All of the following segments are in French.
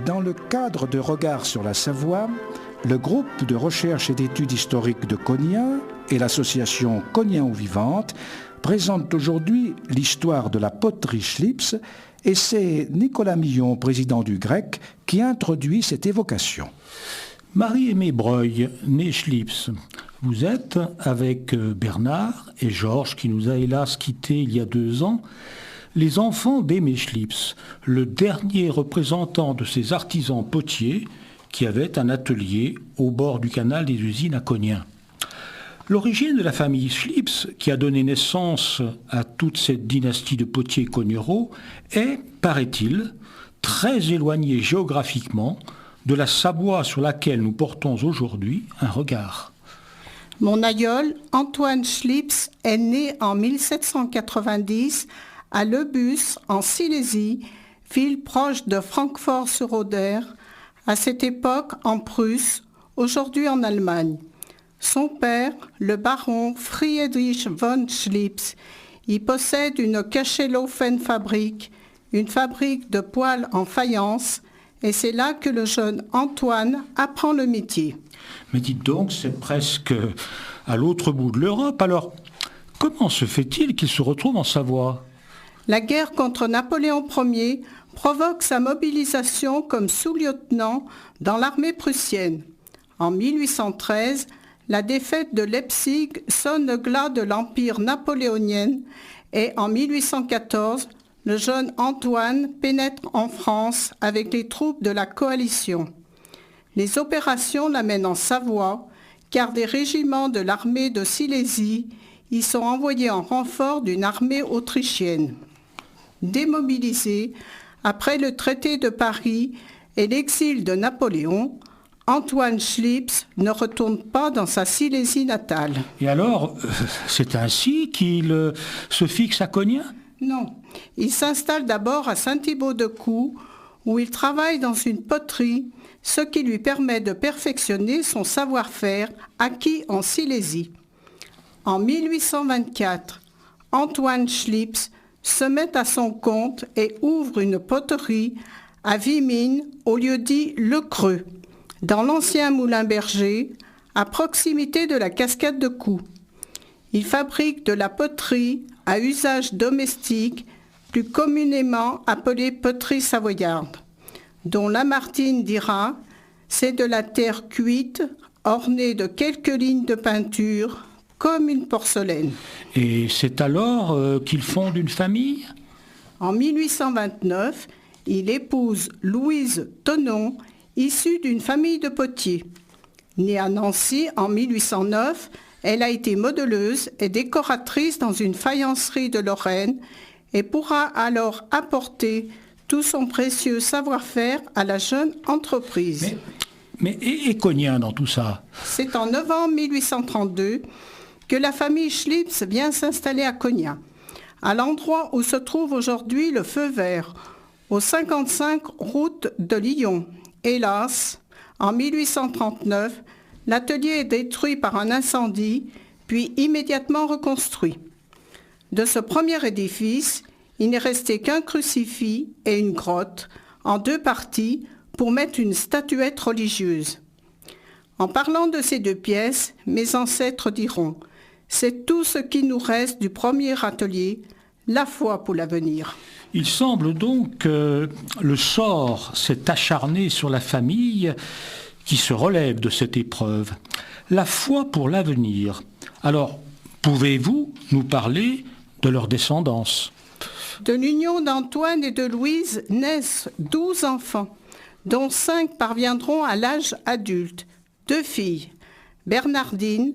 Dans le cadre de Regards sur la Savoie, le groupe de recherche et d'études historiques de Konya et l'association Konya ou Vivante présentent aujourd'hui l'histoire de la poterie Schlips et c'est Nicolas Millon, président du GREC, qui introduit cette évocation. Marie-Aimée Breuil, née Schlips, vous êtes, avec Bernard et Georges, qui nous a hélas quittés il y a 2 ans, les enfants d'Aimé Schlips, le dernier représentant de ces artisans potiers qui avaient un atelier au bord du canal des usines à Cognin. L'origine de la famille Schlips, qui a donné naissance à toute cette dynastie de potiers cogneraux, est, paraît-il, très éloignée géographiquement de la Savoie sur laquelle nous portons aujourd'hui un regard. Mon aïeul, Antoine Schlips, est né en 1790 à Lebus, en Silésie, ville proche de Francfort-sur-Oder, à cette époque en Prusse, aujourd'hui en Allemagne. Son père, le baron Friedrich von Schlips, y possède une Kachelofen-Fabrik, une fabrique de poêles en faïence, et c'est là que le jeune Antoine apprend le métier. Mais dites donc, c'est presque à l'autre bout de l'Europe. Alors, comment se fait-il qu'il se retrouve en Savoie ? La guerre contre Napoléon Ier provoque sa mobilisation comme sous-lieutenant dans l'armée prussienne. En 1813, la défaite de Leipzig sonne le glas de l'empire napoléonien et en 1814, le jeune Antoine pénètre en France avec les troupes de la coalition. Les opérations l'amènent en Savoie, car des régiments de l'armée de Silésie y sont envoyés en renfort d'une armée autrichienne. Démobilisé, après le traité de Paris et l'exil de Napoléon, Antoine Schlips ne retourne pas dans sa Silésie natale. Et alors, c'est ainsi qu'il se fixe à Cognin ? Non, il s'installe d'abord à Saint-Thibault-de-Coux, où il travaille dans une poterie, ce qui lui permet de perfectionner son savoir-faire acquis en Silésie. En 1824, Antoine Schlips se met à son compte et ouvre une poterie à Vimines, au lieu-dit Le Creux, dans l'ancien moulin berger, à proximité de la cascade de Coux. Il fabrique de la poterie à usage domestique, plus communément appelée poterie savoyarde, dont Lamartine dira « c'est de la terre cuite, ornée de quelques lignes de peinture, comme une porcelaine ». Et c'est alors qu'il fonde une famille ? En 1829, il épouse Louise Thonon, issue d'une famille de potiers. Née à Nancy en 1809, elle a été modeleuse et décoratrice dans une faïencerie de Lorraine et pourra alors apporter tout son précieux savoir-faire à la jeune entreprise. Mais et Cognin dans tout ça ? C'est en novembre 1832 que la famille Schlips vient s'installer à Cognin, à l'endroit où se trouve aujourd'hui le Feu Vert, au 55 route de Lyon. Hélas, en 1839, l'atelier est détruit par un incendie, puis immédiatement reconstruit. De ce premier édifice, il n'est resté qu'un crucifix et une grotte, en 2 parties, pour mettre une statuette religieuse. En parlant de ces 2 pièces, mes ancêtres diront « c'est tout ce qui nous reste du premier atelier, la foi pour l'avenir ». Il semble donc que le sort s'est acharné sur la famille qui se relève de cette épreuve. La foi pour l'avenir. Alors, pouvez-vous nous parler de leur descendance ? De l'union d'Antoine et de Louise naissent 12 enfants, dont 5 parviendront à l'âge adulte. 2 filles, Bernardine,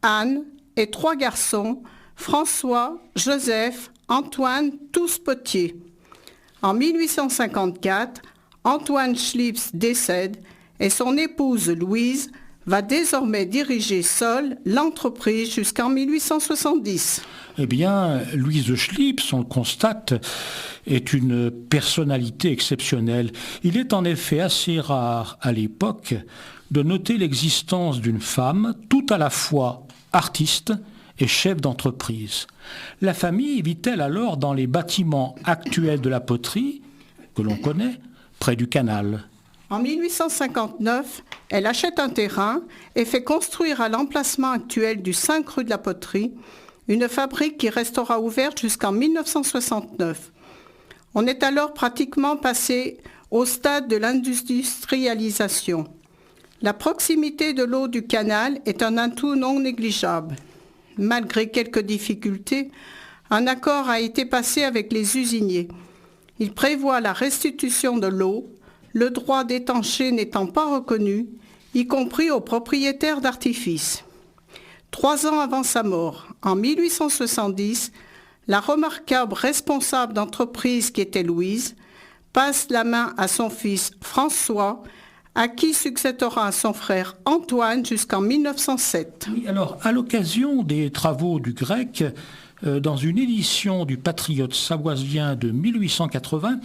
Anne et 3 garçons, François, Joseph, Antoine, tous potiers. En 1854, Antoine Schlips décède et son épouse Louise va désormais diriger seule l'entreprise jusqu'en 1870. Eh bien, Louise Schlips, on le constate, est une personnalité exceptionnelle. Il est en effet assez rare à l'époque de noter l'existence d'une femme tout à la fois artiste et chef d'entreprise. La famille vit-elle alors dans les bâtiments actuels de la poterie, que l'on connaît, près du canal. En 1859, elle achète un terrain et fait construire à l'emplacement actuel du 5 rue de la Poterie une fabrique qui restera ouverte jusqu'en 1969. On est alors pratiquement passé au stade de l'industrialisation. La proximité de l'eau du canal est un atout non négligeable. Malgré quelques difficultés, un accord a été passé avec les usiniers. Il prévoit la restitution de l'eau, le droit d'étancher n'étant pas reconnu, y compris aux propriétaires d'artifices. 3 ans avant sa mort, en 1870, la remarquable responsable d'entreprise qui était Louise passe la main à son fils François, à qui succédera son frère Antoine jusqu'en 1907. Oui, alors, à l'occasion des travaux du grec, dans une édition du Patriote savoisien de 1880,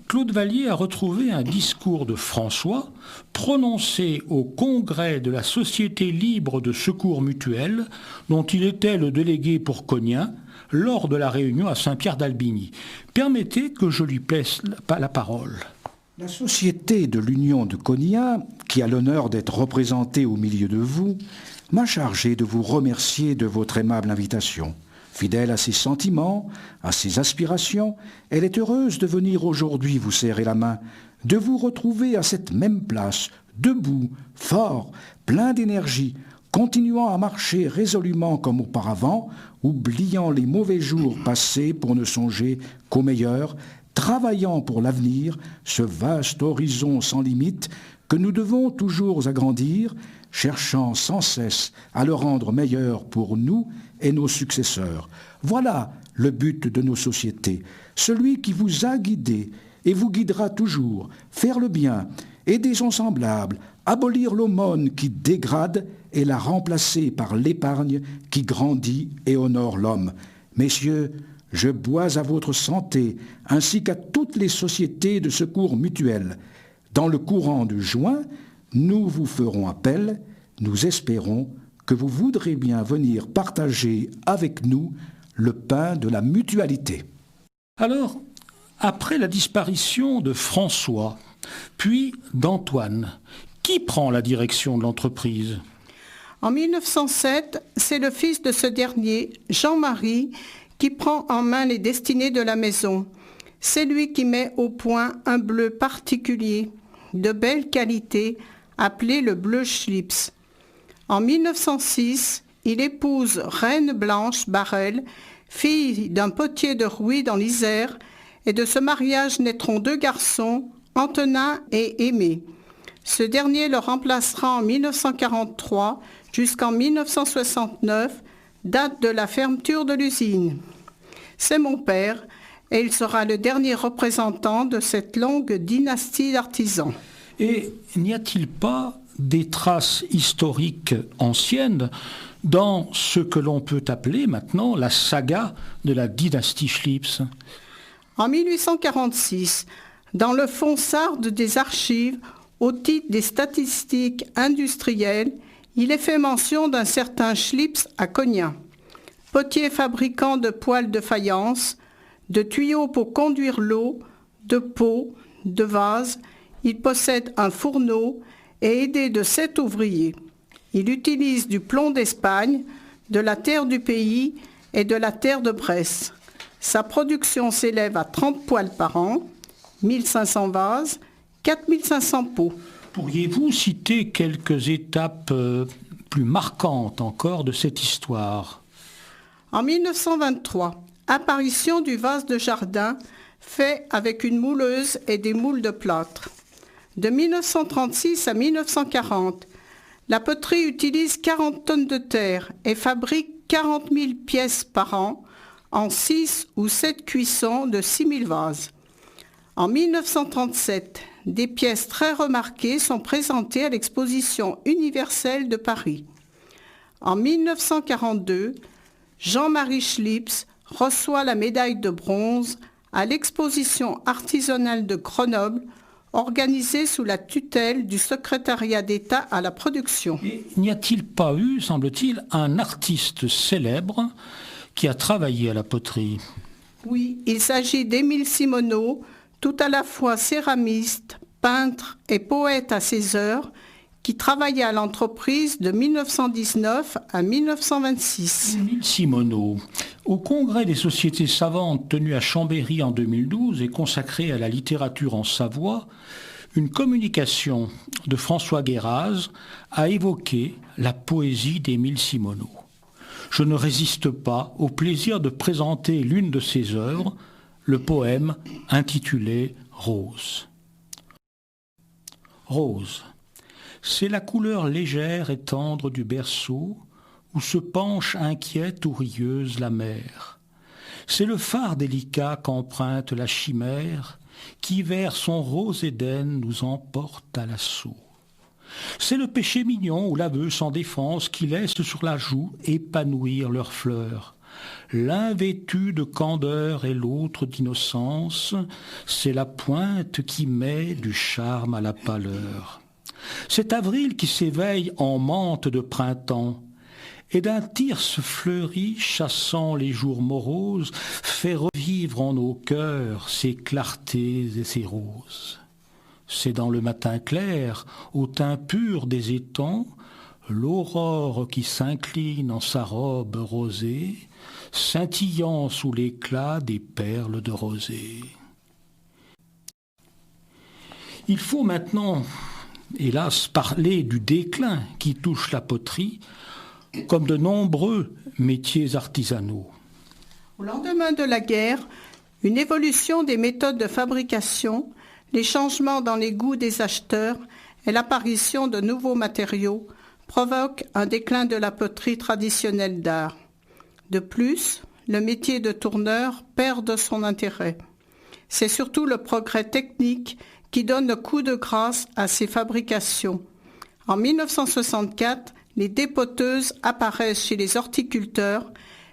Claude Vallier a retrouvé un discours de François prononcé au congrès de la Société libre de secours mutuel, dont il était le délégué pour Cognain, lors de la réunion à Saint-Pierre-d'Albigny. Permettez que je lui plaise la parole. La Société de l'Union de Cognain, qui a l'honneur d'être représentée au milieu de vous, m'a chargé de vous remercier de votre aimable invitation. Fidèle à ses sentiments, à ses aspirations, elle est heureuse de venir aujourd'hui vous serrer la main, de vous retrouver à cette même place, debout, fort, plein d'énergie, continuant à marcher résolument comme auparavant, oubliant les mauvais jours passés pour ne songer qu'au meilleur, travaillant pour l'avenir, ce vaste horizon sans limite que nous devons toujours agrandir, cherchant sans cesse à le rendre meilleur pour nous et nos successeurs. Voilà le but de nos sociétés, celui qui vous a guidé et vous guidera toujours, faire le bien, aider son semblable, abolir l'aumône qui dégrade et la remplacer par l'épargne qui grandit et honore l'homme. Messieurs, je bois à votre santé, ainsi qu'à toutes les sociétés de secours mutuel. Dans le courant de juin, nous vous ferons appel. Nous espérons que vous voudrez bien venir partager avec nous le pain de la mutualité. Alors, après la disparition de François, puis d'Antoine, qui prend la direction de l'entreprise ? En 1907, c'est le fils de ce dernier, Jean-Marie, qui prend en main les destinées de la maison. C'est lui qui met au point un bleu particulier, de belle qualité, appelé le bleu Schlips. En 1906, il épouse Reine Blanche Barrel, fille d'un potier de Rouy dans l'Isère, et de ce mariage naîtront 2 garçons, Antonin et Aimé. Ce dernier le remplacera en 1943 jusqu'en 1969, date de la fermeture de l'usine. C'est mon père, et il sera le dernier représentant de cette longue dynastie d'artisans. Et n'y a-t-il pas des traces historiques anciennes dans ce que l'on peut appeler maintenant la saga de la dynastie Schlips ? En 1846, dans le fonds Sarde des archives, au titre des statistiques industrielles, il est fait mention d'un certain Schlips à Cognain. Potier fabricant de poêles de faïence, de tuyaux pour conduire l'eau, de pots, de vases, il possède un fourneau et aidé de 7 ouvriers. Il utilise du plomb d'Espagne, de la terre du pays et de la terre de Bresse. Sa production s'élève à 30 poêles par an, 1500 vases, 4500 pots. Pourriez-vous citer quelques étapes plus marquantes encore de cette histoire ? En 1923, apparition du vase de jardin fait avec une mouleuse et des moules de plâtre. De 1936 à 1940, la poterie utilise 40 tonnes de terre et fabrique 40 000 pièces par an en 6 ou 7 cuissons de 6 000 vases. En 1937, des pièces très remarquées sont présentées à l'exposition universelle de Paris. En 1942, Jean-Marie Schlips reçoit la médaille de bronze à l'exposition artisanale de Grenoble, organisée sous la tutelle du secrétariat d'État à la production. Et n'y a-t-il pas eu, semble-t-il, un artiste célèbre qui a travaillé à la poterie ? Oui, il s'agit d'Émile Simoneau, tout à la fois céramiste, peintre et poète à ses heures, qui travaillait à l'entreprise de 1919 à 1926. Émile Simoneau, au congrès des sociétés savantes tenu à Chambéry en 2012 et consacré à la littérature en Savoie, une communication de François Guéraz a évoqué la poésie d'Émile Simoneau. Je ne résiste pas au plaisir de présenter l'une de ses œuvres, le poème intitulé « Rose ». Rose. C'est la couleur légère et tendre du berceau où se penche inquiète ou rieuse la mer. C'est le phare délicat qu'emprunte la chimère qui vers son rose Éden nous emporte à l'assaut. C'est le péché mignon ou l'aveu sans défense qui laisse sur la joue épanouir leurs fleurs. L'un vêtu de candeur et l'autre d'innocence, c'est la pointe qui met du charme à la pâleur. C'est avril qui s'éveille en mante de printemps, et d'un thyrse fleuri chassant les jours moroses, fait revivre en nos cœurs ses clartés et ses roses. C'est dans le matin clair, au teint pur des étangs, l'aurore qui s'incline en sa robe rosée, scintillant sous l'éclat des perles de rosée. Il faut maintenant, hélas, parler du déclin qui touche la poterie, comme de nombreux métiers artisanaux. Au lendemain de la guerre, une évolution des méthodes de fabrication, les changements dans les goûts des acheteurs et l'apparition de nouveaux matériaux provoquent un déclin de la poterie traditionnelle d'art. De plus, le métier de tourneur perd de son intérêt. C'est surtout le progrès technique qui donne le coup de grâce à ces fabrications. En 1964, les dépoteuses apparaissent chez les horticulteurs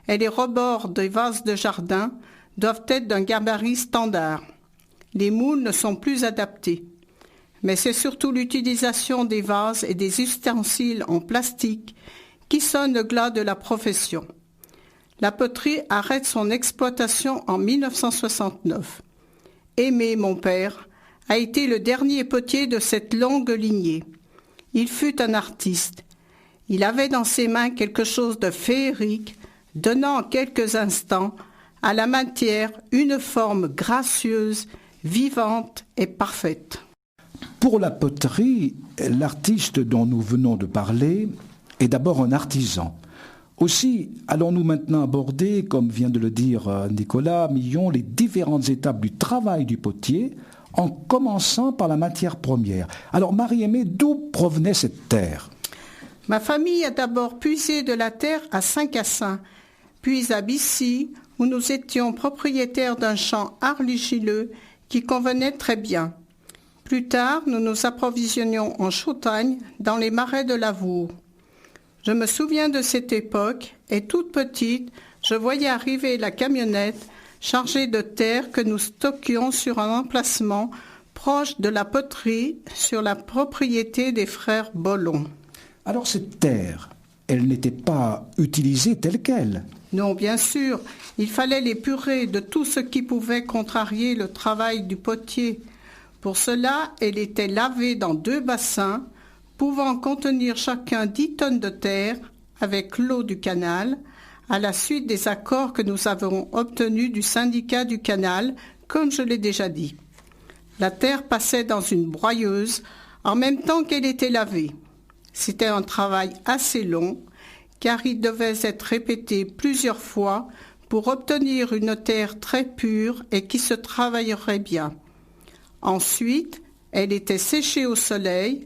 et les rebords des vases de jardin doivent être d'un gabarit standard. Les moules ne sont plus adaptés. Mais c'est surtout l'utilisation des vases et des ustensiles en plastique qui sonne le glas de la profession. La poterie arrête son exploitation en 1969. Aimé, mon père, a été le dernier potier de cette longue lignée. Il fut un artiste. Il avait dans ses mains quelque chose de féerique, donnant en quelques instants à la matière une forme gracieuse, vivante et parfaite. Pour la poterie, l'artiste dont nous venons de parler est d'abord un artisan. Aussi, allons-nous maintenant aborder, comme vient de le dire Nicolas Millon, les différentes étapes du travail du potier, en commençant par la matière première. Alors, Marie-Aimée, d'où provenait cette terre ? Ma famille a d'abord puisé de la terre à Saint-Cassin, puis à Bissy, où nous étions propriétaires d'un champ argileux qui convenait très bien. Plus tard, nous nous approvisionnions en Chautagne, dans les marais de Lavour. Je me souviens de cette époque, et toute petite, je voyais arriver la camionnette chargée de terre que nous stockions sur un emplacement proche de la poterie sur la propriété des frères Bollon. Alors cette terre, elle n'était pas utilisée telle qu'elle ? Non, bien sûr, il fallait l'épurer de tout ce qui pouvait contrarier le travail du potier. Pour cela, elle était lavée dans 2 bassins, pouvant contenir chacun 10 tonnes de terre avec l'eau du canal, à la suite des accords que nous avons obtenus du syndicat du canal, comme je l'ai déjà dit. La terre passait dans une broyeuse en même temps qu'elle était lavée. C'était un travail assez long, car il devait être répété plusieurs fois pour obtenir une terre très pure et qui se travaillerait bien. Ensuite, elle était séchée au soleil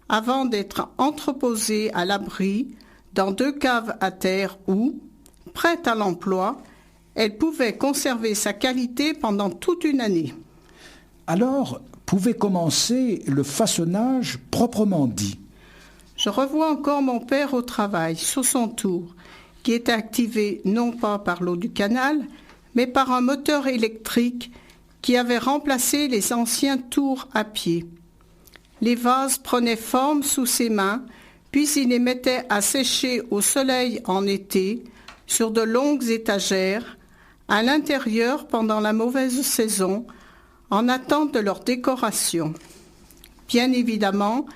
avant d'être entreposée à l'abri dans 2 caves à terre où, prête à l'emploi, elle pouvait conserver sa qualité pendant toute une année. Alors, pouvait commencer le façonnage proprement dit. Je revois encore mon père au travail, sur son tour, qui était activé non pas par l'eau du canal, mais par un moteur électrique qui avait remplacé les anciens tours à pied. Les vases prenaient forme sous ses mains, puis il les mettait à sécher au soleil en été, sur de longues étagères, à l'intérieur pendant la mauvaise saison, en attente de leur décoration. Bien évidemment,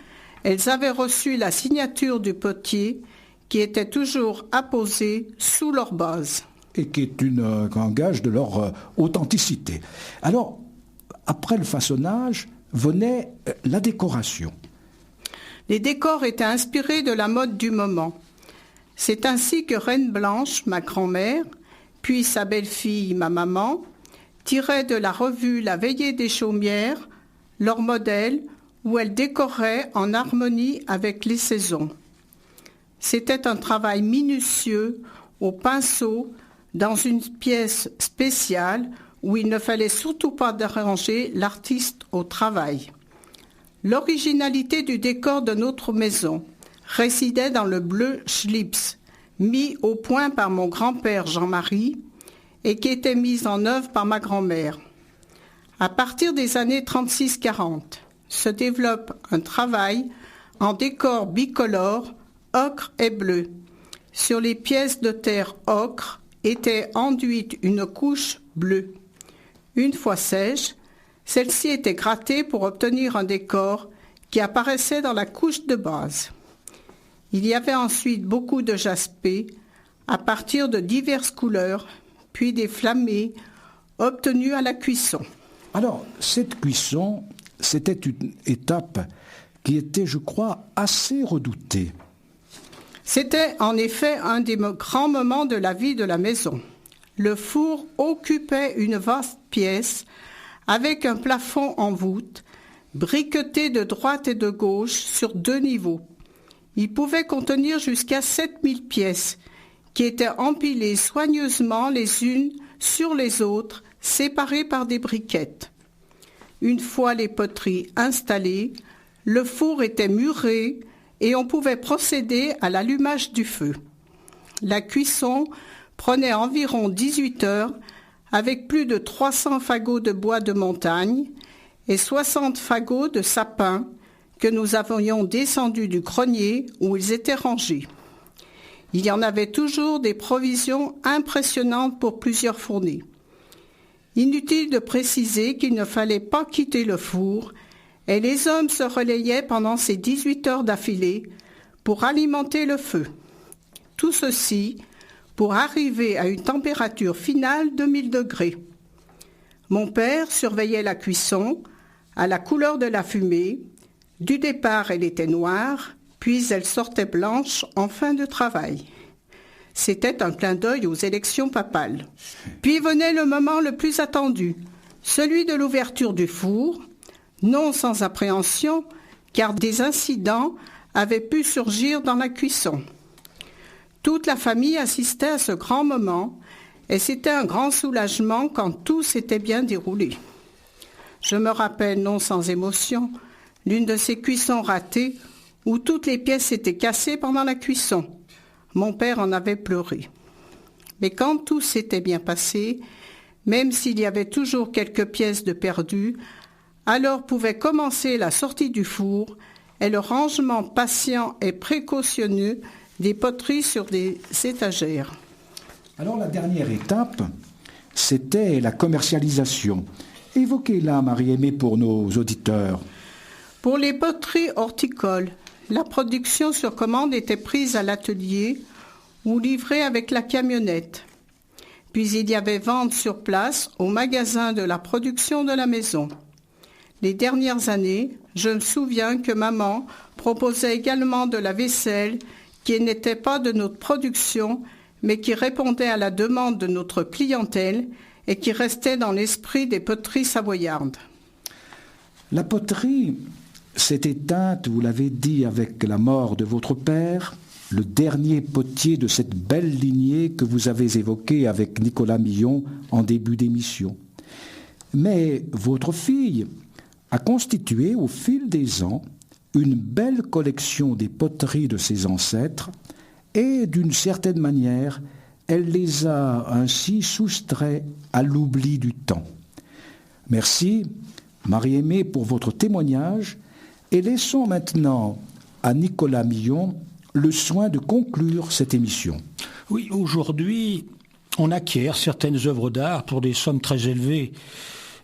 elles avaient reçu la signature du potier qui était toujours apposée sous leur base. Et qui est un gage de leur authenticité. Alors, après le façonnage, venait la décoration. Les décors étaient inspirés de la mode du moment. C'est ainsi que Reine Blanche, ma grand-mère, puis sa belle-fille, ma maman, tiraient de la revue La Veillée des Chaumières leur modèle où elles décoraient en harmonie avec les saisons. C'était un travail minutieux, au pinceau, dans une pièce spéciale où il ne fallait surtout pas déranger l'artiste au travail. L'originalité du décor de notre maison résidait dans le bleu Schlips, mis au point par mon grand-père Jean-Marie et qui était mis en œuvre par ma grand-mère. À partir des années 36-40, se développe un travail en décor bicolore, ocre et bleu. Sur les pièces de terre ocre était enduite une couche bleue. Une fois sèche, celle-ci était grattée pour obtenir un décor qui apparaissait dans la couche de base. Il y avait ensuite beaucoup de jaspé à partir de diverses couleurs, puis des flammés obtenus à la cuisson. Alors, cette cuisson, c'était une étape qui était, je crois, assez redoutée. C'était en effet un des grands moments de la vie de la maison. Le four occupait une vaste pièce avec un plafond en voûte, briqueté de droite et de gauche sur 2 niveaux. Il pouvait contenir jusqu'à 7000 pièces qui étaient empilées soigneusement les unes sur les autres, séparées par des briquettes. Une fois les poteries installées, le four était muré et on pouvait procéder à l'allumage du feu. La cuisson prenait environ 18 heures avec plus de 300 fagots de bois de montagne et 60 fagots de sapin que nous avions descendus du grenier où ils étaient rangés. Il y en avait toujours des provisions impressionnantes pour plusieurs fournées. Inutile de préciser qu'il ne fallait pas quitter le four et les hommes se relayaient pendant ces 18 heures d'affilée pour alimenter le feu. Tout ceci pour arriver à une température finale de 1000 degrés. Mon père surveillait la cuisson à la couleur de la fumée. Du départ, elle était noire, puis elle sortait blanche en fin de travail. C'était un clin d'œil aux élections papales. Puis venait le moment le plus attendu, celui de l'ouverture du four, non sans appréhension, car des incidents avaient pu surgir dans la cuisson. Toute la famille assistait à ce grand moment et c'était un grand soulagement quand tout s'était bien déroulé. Je me rappelle, non sans émotion, l'une de ces cuissons ratées où toutes les pièces étaient cassées pendant la cuisson. Mon père en avait pleuré. Mais quand tout s'était bien passé, même s'il y avait toujours quelques pièces de perdues, alors pouvait commencer la sortie du four et le rangement patient et précautionneux des poteries sur des étagères. Alors la dernière étape, c'était la commercialisation. Évoquez-la, Marie-Aimée, pour nos auditeurs. Pour les poteries horticoles, la production sur commande était prise à l'atelier ou livrée avec la camionnette. Puis il y avait vente sur place au magasin de la production de la maison. Les dernières années, je me souviens que maman proposait également de la vaisselle qui n'était pas de notre production, mais qui répondait à la demande de notre clientèle et qui restait dans l'esprit des poteries savoyardes. La poterie s'est éteinte, vous l'avez dit, avec la mort de votre père, le dernier potier de cette belle lignée que vous avez évoquée avec Nicolas Millon en début d'émission. Mais votre fille a constitué au fil des ans une belle collection des poteries de ses ancêtres et, d'une certaine manière, elle les a ainsi soustraits à l'oubli du temps. Merci, Marie-Aimée, pour votre témoignage et laissons maintenant à Nicolas Millon le soin de conclure cette émission. Oui, aujourd'hui, on acquiert certaines œuvres d'art pour des sommes très élevées.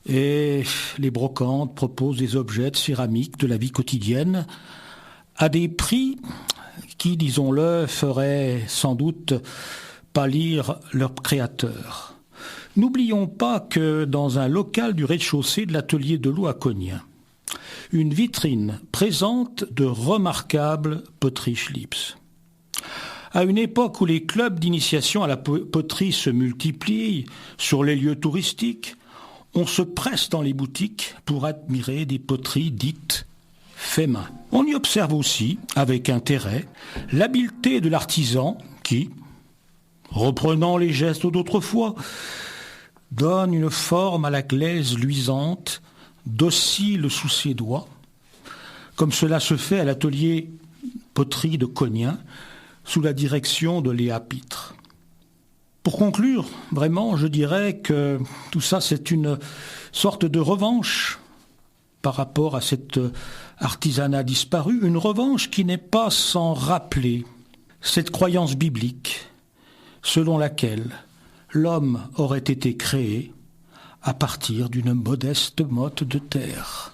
Et les brocantes proposent des objets de céramique de la vie quotidienne à des prix qui, disons-le, feraient sans doute pâlir leurs créateurs. N'oublions pas que dans un local du rez-de-chaussée de l'atelier de l'eau à Cognin, une vitrine présente de remarquables poteries Schlips. À une époque où les clubs d'initiation à la poterie se multiplient sur les lieux touristiques, on se presse dans les boutiques pour admirer des poteries dites fait main. On y observe aussi, avec intérêt, l'habileté de l'artisan qui, reprenant les gestes d'autrefois, donne une forme à la glaise luisante, docile sous ses doigts, comme cela se fait à l'atelier poterie de Cognin, sous la direction de Léa Pitre. Pour conclure, vraiment, je dirais que tout ça, c'est une sorte de revanche par rapport à cet artisanat disparu, une revanche qui n'est pas sans rappeler cette croyance biblique selon laquelle l'homme aurait été créé à partir d'une modeste motte de terre.